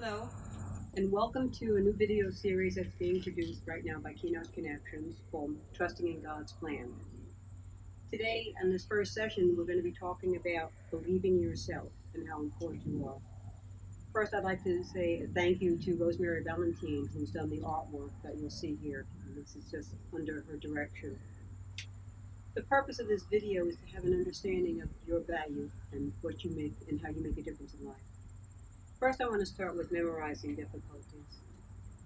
Hello, and welcome to a new video series that's being produced right now by Keynote Connections called Trusting in God's Plan. Today, in this first session, we're going to be talking about believing yourself and how important you are. First, I'd like to say thank you to Rosemary Valentine, who's done the artwork that you'll see here. And this is just under her direction. The purpose of this video is to have an understanding of your value and what you make and how you make a difference in life. First, I want to start with memorizing difficulties.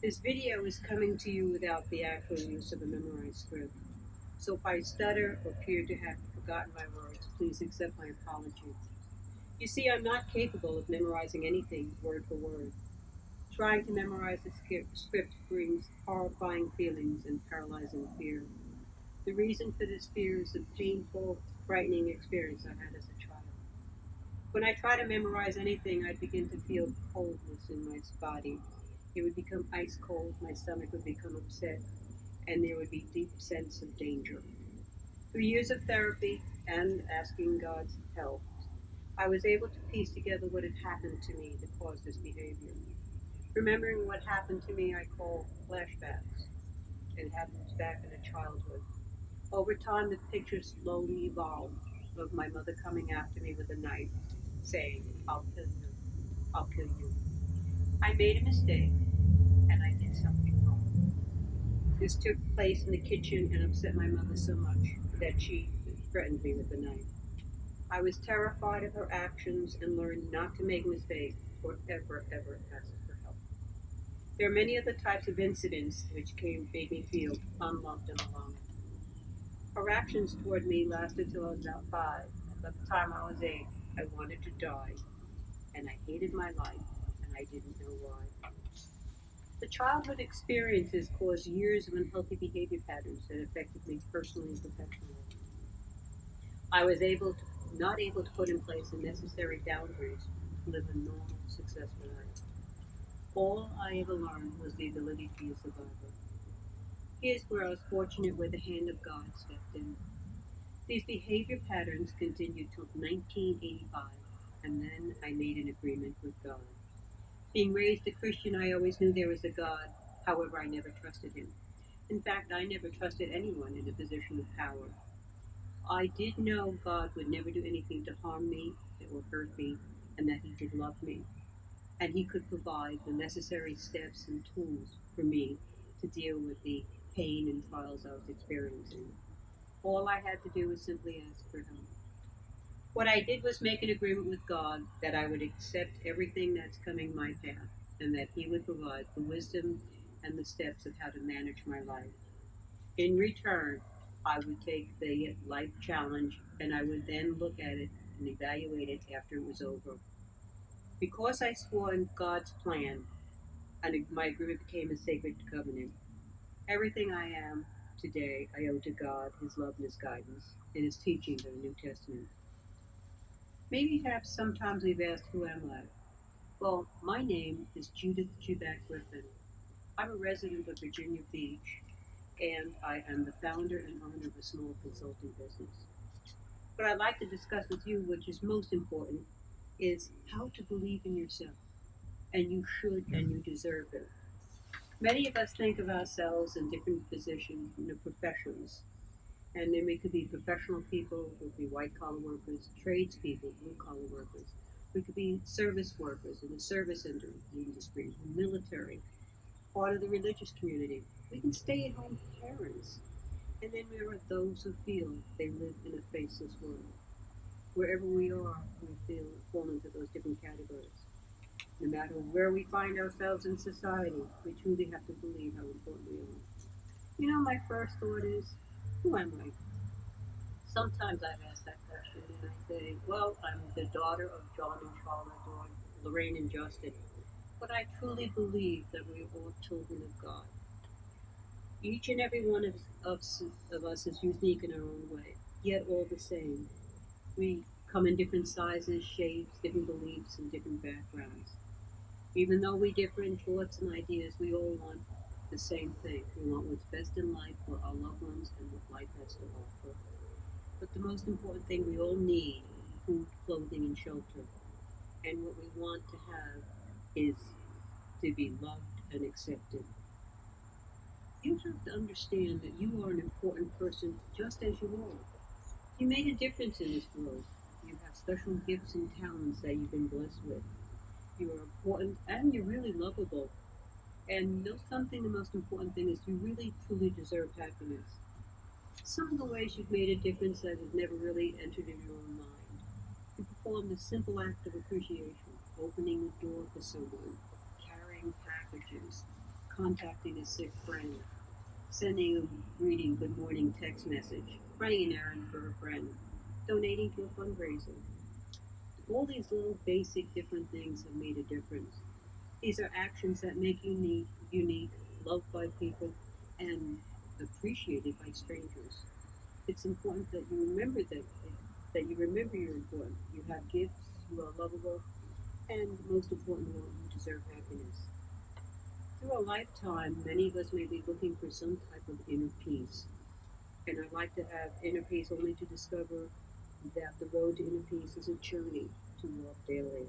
This video is coming to you without the actual use of a memorized script. So if I stutter or appear to have forgotten my words, please accept my apology. You see, I'm not capable of memorizing anything word for word. Trying to memorize the script brings horrifying feelings and paralyzing fear. The reason for this fear is the painful, frightening experience I had as a child. When I try to memorize anything, I'd begin to feel coldness in my body. It would become ice cold, my stomach would become upset, and there would be deep sense of danger. Through years of therapy and asking God's help, I was able to piece together what had happened to me that caused this behavior. Remembering what happened to me, I call flashbacks. It happens back in a childhood. Over time, the picture slowly evolved of my mother coming after me with a knife, saying, "I'll kill you, I'll kill you." I made a mistake, and I did something wrong. This took place in the kitchen and upset my mother so much that she threatened me with a knife. I was terrified of her actions and learned not to make mistakes or ever ask for help. There are many other types of incidents which made me feel unloved and alone. Her actions toward me lasted till I was about 5. By the time I was 8, I wanted to die, and I hated my life, and I didn't know why. The childhood experiences caused years of unhealthy behavior patterns that affected me personally and professionally. I was not able to put in place the necessary boundaries to live a normal, successful life. All I ever learned was the ability to be a survivor. Here's where I was fortunate where the hand of God stepped in. These behavior patterns continued till 1985, and then I made an agreement with God. Being raised a Christian, I always knew there was a God. However, I never trusted him. In fact, I never trusted anyone in a position of power. I did know God would never do anything to harm me or hurt me, and that he did love me, and he could provide the necessary steps and tools for me to deal with the pain and trials I was experiencing. All I had to do was simply ask for help. What I did was make an agreement with God that I would accept everything that's coming my path and that he would provide the wisdom and the steps of how to manage my life. In return, I would take the life challenge and I would then look at it and evaluate it after it was over. Because I swore in God's plan, and my agreement became a sacred covenant. Everything I am today, I owe to God, his love and his guidance, and his teachings of the New Testament. Maybe perhaps sometimes we've asked, who am I? Well, my name is Judith Juback Griffin. I'm a resident of Virginia Beach, and I am the founder and owner of a small consulting business. What I'd like to discuss with you, which is most important, is how to believe in yourself. And you should and you deserve it. Many of us think of ourselves in different positions, professions. And then we could be professional people, we could be white collar workers, tradespeople, blue collar workers. We could be service workers in the service industry, military, part of the religious community. We can stay at home parents. And then there are those who feel they live in a faceless world. Wherever we are, we fall into those different categories. No matter where we find ourselves in society, we truly have to believe how important we are. You know, my first thought is, who am I? Sometimes I've asked that question and I say, well, I'm the daughter of John and Charlotte, or Lorraine and Justin. But I truly believe that we are all children of God. Each and every one of us is unique in our own way, yet all the same. We come in different sizes, shapes, different beliefs, and different backgrounds. Even though we differ in thoughts and ideas, we all want the same thing. We want what's best in life for our loved ones and what life has to offer. But the most important thing we all need, food, clothing, and shelter. And what we want to have is to be loved and accepted. You have to understand that you are an important person just as you are. You made a difference in this world. You have special gifts and talents that you've been blessed with. You are important and you're really lovable. And know something, the most important thing is you really truly deserve happiness. Some of the ways you've made a difference that has never really entered in your own mind. You performed a simple act of appreciation, opening a door for someone, carrying packages, contacting a sick friend, sending a greeting good morning text message, running an errand for a friend, donating to a fundraiser. All these little basic different things have made a difference. These are actions that make you unique, loved by people, and appreciated by strangers. It's important that you remember that you remember you're important. You have gifts, you are lovable, and most important of all, you deserve happiness. Through a lifetime, many of us may be looking for some type of inner peace. And I'd like to have inner peace only to discover that the road to inner peace is a journey to walk daily.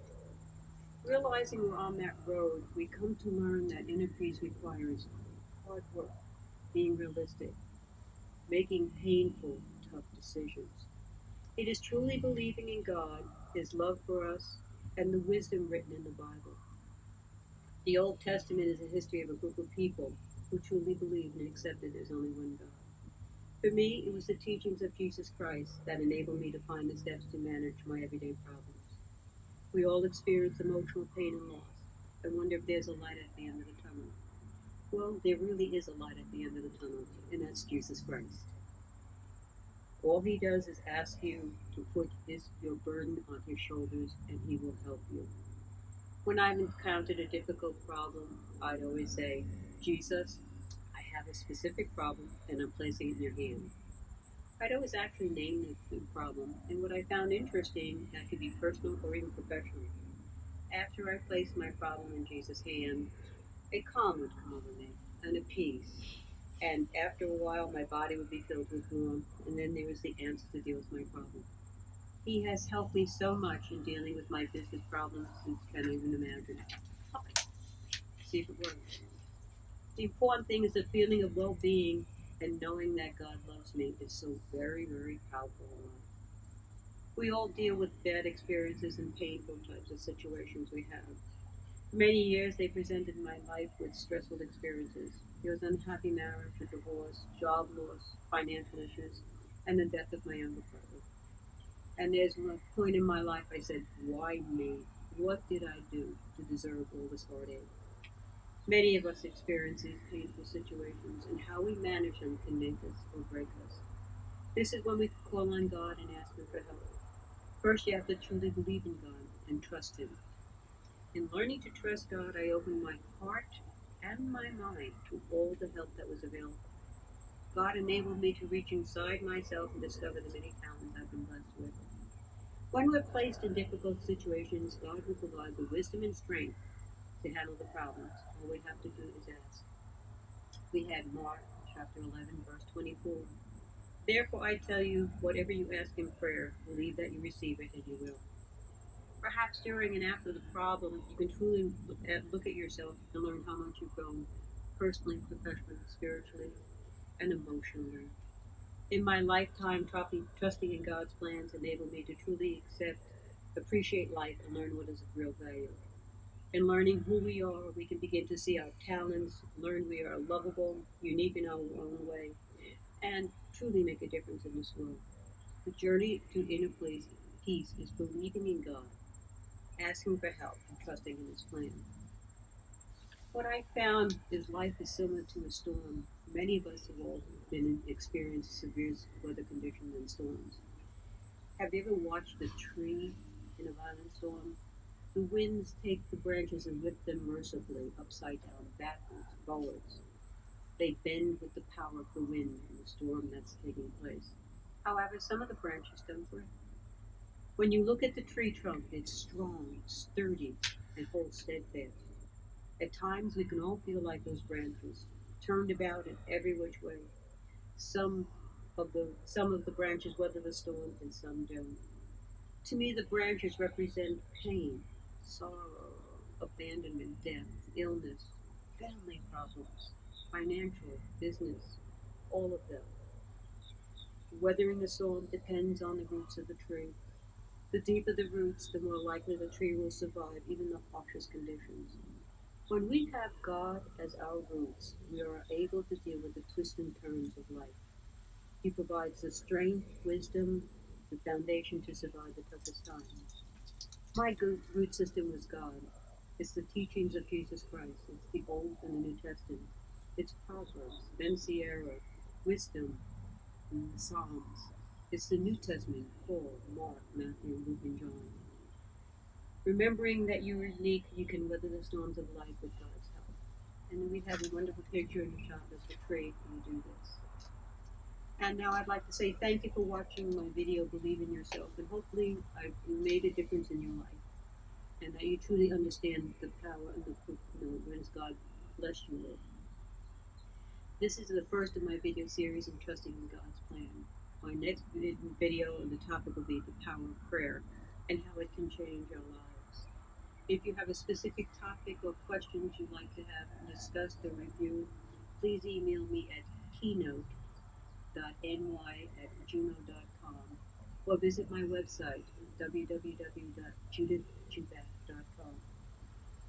Realizing we're on that road, we come to learn that inner peace requires hard work, being realistic, making painful, tough decisions. It is truly believing in God, His love for us, and the wisdom written in the Bible. The Old Testament is a history of a group of people who truly believed and accepted there's only one God. For me, it was the teachings of Jesus Christ that enabled me to find the steps to manage my everyday problems. We all experience emotional pain and loss. I wonder if there's a light at the end of the tunnel. Well, there really is a light at the end of the tunnel, and that's Jesus Christ. All He does is ask you to put your burden on His shoulders, and He will help you. When I've encountered a difficult problem, I'd always say, Jesus, I have a specific problem, and I'm placing it in your hand. I'd always actually name the problem, and what I found interesting, that could be personal or even professional. After I placed my problem in Jesus' hand, a calm would come over me, and a peace. And after a while, my body would be filled with warmth, and then there was the answer to deal with my problem. He has helped me so much in dealing with my business problems, you can't even imagine. See if it works. The important thing is the feeling of well-being and knowing that God loves me is so very, very powerful in life. We all deal with bad experiences and painful types of situations we have. For many years, they presented my life with stressful experiences. There was unhappy marriage, a divorce, job loss, financial issues, and the death of my younger brother. And there's a point in my life I said, why me? What did I do to deserve all this heartache? Many of us experience these painful situations, and how we manage them can make us or break us. This is when we call on God and ask Him for help. First, you have to truly believe in God and trust Him. In learning to trust God, I opened my heart and my mind to all the help that was available. God enabled me to reach inside myself and discover the many talents I've been blessed with. When we're placed in difficult situations, God will provide the wisdom and strength to handle the problems. All we have to do is ask. We had Mark chapter 11, verse 24. Therefore I tell you, whatever you ask in prayer, believe that you receive it and you will. Perhaps during and after the problem, you can truly look at yourself and learn how much you've grown personally, professionally, spiritually, and emotionally. In my lifetime, trusting in God's plans enabled me to truly accept, appreciate life, and learn what is of real value. In learning who we are, we can begin to see our talents, learn we are lovable, unique in our own way, and truly make a difference in this world. The journey to inner peace is believing in God, asking for help, and trusting in His plan. What I found is life is similar to a storm. Many of us have all experienced severe weather conditions and storms. Have you ever watched a tree in a violent storm? The winds take the branches and whip them mercifully, upside down, backwards, forwards. They bend with the power of the wind and the storm that's taking place. However, some of the branches don't break. When you look at the tree trunk, it's strong, sturdy, and holds steadfast. At times, we can all feel like those branches, turned about in every which way. Some of the branches weather the storm, and some don't. To me, the branches represent pain, sorrow, abandonment, death. illness, family problems, financial, business, all of them. Weathering the storm depends on the roots of the tree. The deeper the roots, the more likely the tree will survive even the harshest conditions. When we have God as our roots, we are able to deal with the twists and turns of life. He provides the strength, wisdom, the foundation to survive the toughest times. My root system was God. It's the teachings of Jesus Christ. It's the Old and the New Testament. It's Proverbs, Ben Sierra, wisdom, and the Psalms. It's the New Testament, Paul, Mark, Matthew, Luke, and John. Remembering that you are unique, you can weather the storms of life with God's help. And we have a wonderful picture in the shop as a trait when you do this. And now I'd like to say thank you for watching my video, Believe in Yourself, and hopefully I've made a difference in your life, and that you truly understand the power and the ways God bless you with. This is the first of my video series on trusting in God's plan. My next video and the topic will be the power of prayer and how it can change our lives. If you have a specific topic or questions you'd like to have discussed or reviewed, please email me at keynote.ny@gmail.com or visit my website www.judithjubath.com.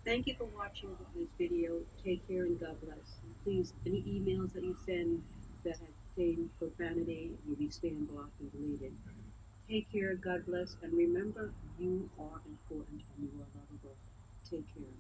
Thank you for watching this video. Take care and God bless. Please, any emails that you send that have contained profanity will be spam blocked and deleted. Take care, God bless, and remember, you are important and you are lovable. Take care.